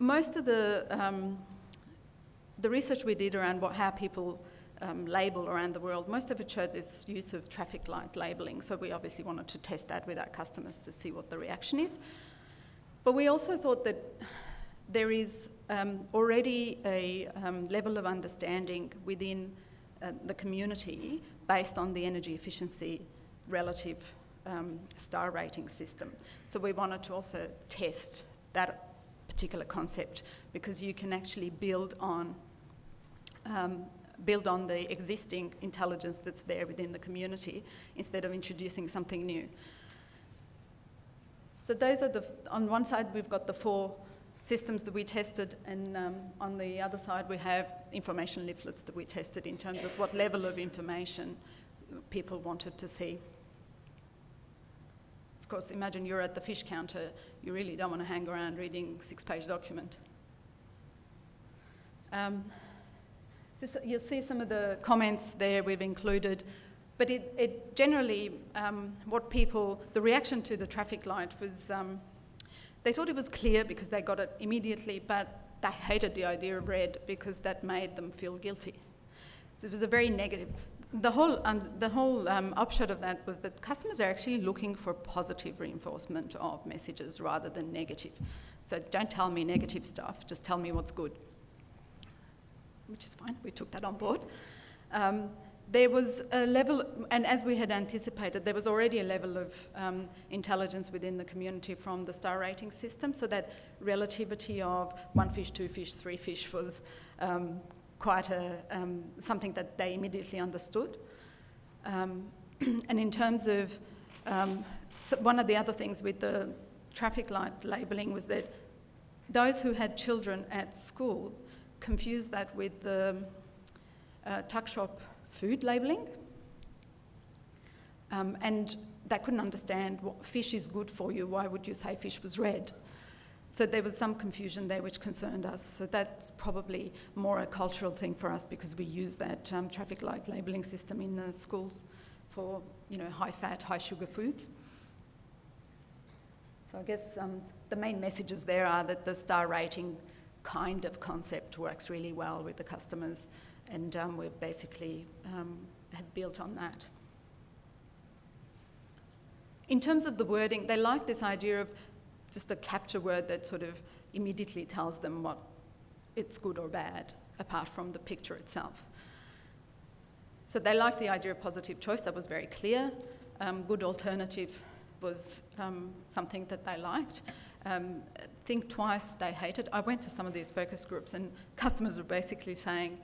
most of the research we did around how people label around the world, most of it showed this use of traffic light labelling. So we obviously wanted to test that with our customers to see what the reaction is. But we also thought that there is already a level of understanding within the community based on the energy efficiency relative star rating system. So we wanted to also test that particular concept, because you can actually build on the existing intelligence that's there within the community instead of introducing something new. So those are on one side we've got the 4 systems that we tested, and on the other side we have information leaflets that we tested in terms of what level of information people wanted to see. Of course, imagine you're at the fish counter, you really don't want to hang around reading a 6-page document. You'll see some of the comments there we've included, but it generally, the reaction to the traffic light was, they thought it was clear because they got it immediately, but they hated the idea of red because that made them feel guilty. So it was a very negative. The whole upshot of that was that customers are actually looking for positive reinforcement of messages rather than negative. So don't tell me negative stuff, just tell me what's good. Which is fine, we took that on board. There was a level, and as we had anticipated, there was already a level of intelligence within the community from the star rating system, so that relativity of 1 fish, 2 fish, 3 fish was quite something that they immediately understood. And in terms of, so one of the other things with the traffic light labelling was that those who had children at school confused that with the tuck shop food labelling, and they couldn't understand what fish is good for you, why would you say fish was red? So there was some confusion there which concerned us. So that's probably more a cultural thing for us, because we use that traffic light labelling system in the schools for, high fat, high sugar foods. So I guess the main messages there are that the star rating kind of concept works really well with the customers, and we've basically have built on that. In terms of the wording, they like this idea of just a capture word that sort of immediately tells them what it's good or bad, apart from the picture itself. So they like the idea of positive choice, that was very clear. Good alternative was something that they liked. Think twice, they hated. I went to some of these focus groups and customers were basically saying,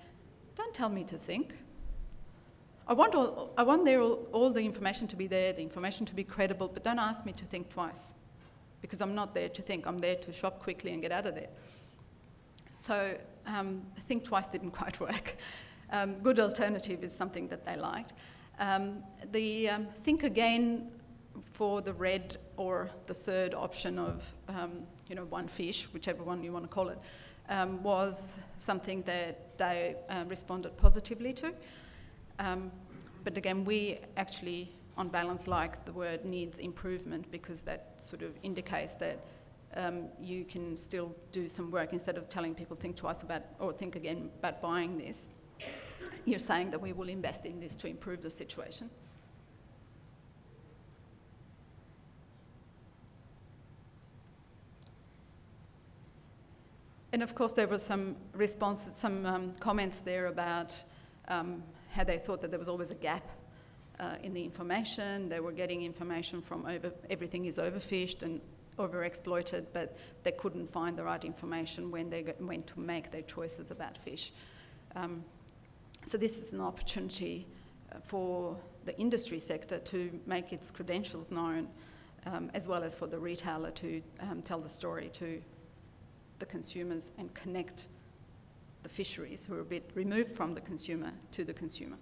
don't tell me to think. I want all the information to be there, the information to be credible, but don't ask me to think twice, because I'm not there to think, I'm there to shop quickly and get out of there. So think twice didn't quite work. Good alternative is something that they liked. The think again for the red or the third option of 1 fish, whichever one you want to call it, was something that they responded positively to. But again, we actually, on balance, like the word needs improvement, because that sort of indicates that you can still do some work. Instead of telling people think twice about, or think again about buying this, you're saying that we will invest in this to improve the situation. And of course, there were some responses, some comments there about how they thought that there was always a gap in the information. They were getting information from everything is overfished and overexploited, but they couldn't find the right information when they went to make their choices about fish. So this is an opportunity for the industry sector to make its credentials known, as well as for the retailer to tell the story to the consumers and connect the fisheries, who are a bit removed from the consumer, to the consumer.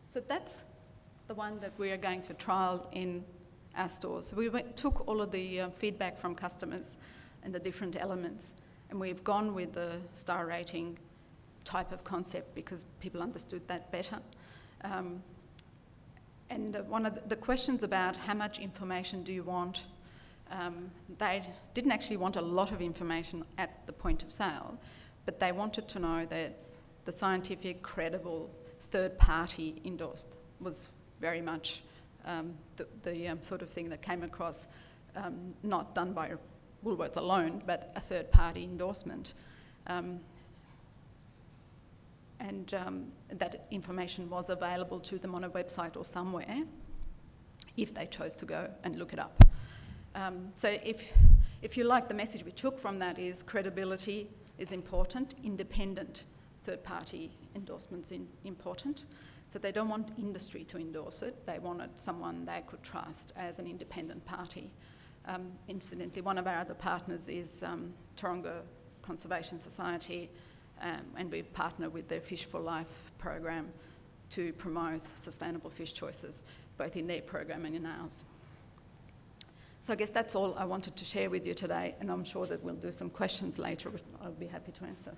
So that's the one that we are going to trial in our stores. So we took all of the feedback from customers and the different elements, and we've gone with the star rating type of concept because people understood that better. And one of the questions about how much information do you want they didn't actually want a lot of information at the point of sale, but they wanted to know that the scientific, credible, third-party endorsed was very much the sort of thing that came across, not done by Woolworths alone, but a third-party endorsement. And that information was available to them on a website or somewhere if they chose to go and look it up. So if you like, the message we took from that is credibility is important, independent third-party endorsements important. So they don't want industry to endorse it, they wanted someone they could trust as an independent party. Incidentally, one of our other partners is Taronga Conservation Society, and we've partnered with their Fish for Life program to promote sustainable fish choices, both in their program and in ours. So I guess that's all I wanted to share with you today, and I'm sure that we'll do some questions later, which I'll be happy to answer.